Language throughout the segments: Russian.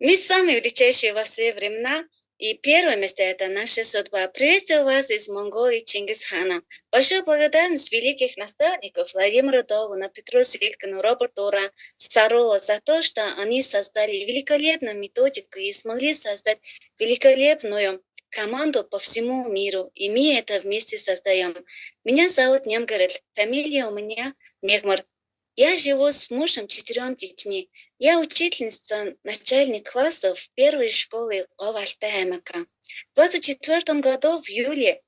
Мы самые величайшие во все времена, и первое место это наша судьба. Приветствую вас из Монголии Чингисхана. Большую благодарность великих наставников Владимиру Довуна, Петру Силькину, Роберту Ора, Сарола за то, что они создали великолепную методику и смогли создать великолепную команду по всему миру. И мы это вместе создаем. Меня зовут Немгарет, фамилия у меня Мегмар. Я живу с мужем, 4 детьми. Я учительница начальных классов в первой школе Говальтаймака. В 24 году, в июле,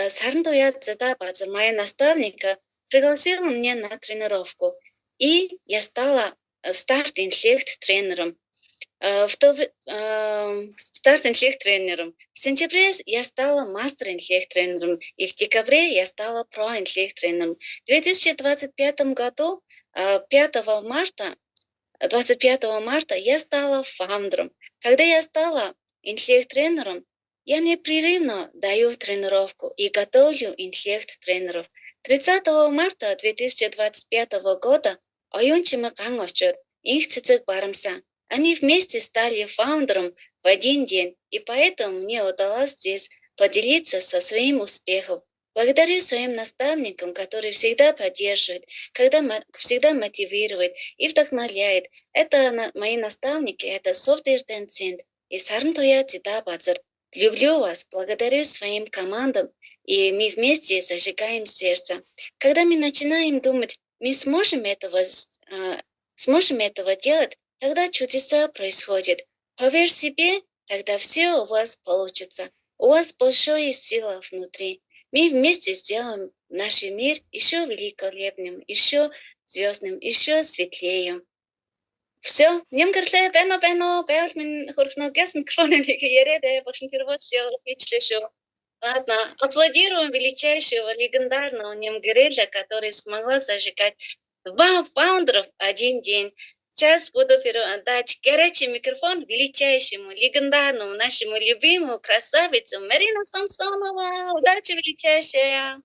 Сарндуя Цедабадзе, моя наставника, пригласила меня на тренировку. И я стала старт-инфлект-тренером. Старт-инфлект-тренером. В сентябре я стала мастер-инфлект-тренером. И в декабре я стала про-инфлект-тренером. В 2025 году, 5 марта, 25 марта я стала фаундером. Когда я стала интеллект-тренером, я непрерывно даю тренировку и готовлю интеллект-тренеров. 30 марта 2025 года Оюнчима Кангочет, их цицик Барамса. Они вместе стали фаундером в один день, и поэтому мне удалось здесь поделиться со своим успехом. Благодарю своим наставникам, которые всегда поддерживают, всегда мотивируют и вдохновляют. Это мои наставники, это Софтвер Tencent и Сарнтуя Цитабадзар. Люблю вас, благодарю своим командам, и мы вместе зажигаем сердце. Когда мы начинаем думать, мы сможем этого делать, тогда чудеса происходят. Поверь себе, тогда все у вас получится. У вас большая сила внутри. Мы вместе сделаем наш мир еще великолепным, еще звездным, еще светлее. Все, Немгарле, Бено, Бэлмин, Хурфногес, микрофон, Ереде, Вашингтон, все, отлично. Ладно, аплодируем величайшего, легендарного Немгреля, который смогла зажигать 2 фаундеров один день. Сейчас буду передать горячий микрофон величайшему, легендарному, нашему любимому красавицу Марина Самсонова. Удачи величайшая!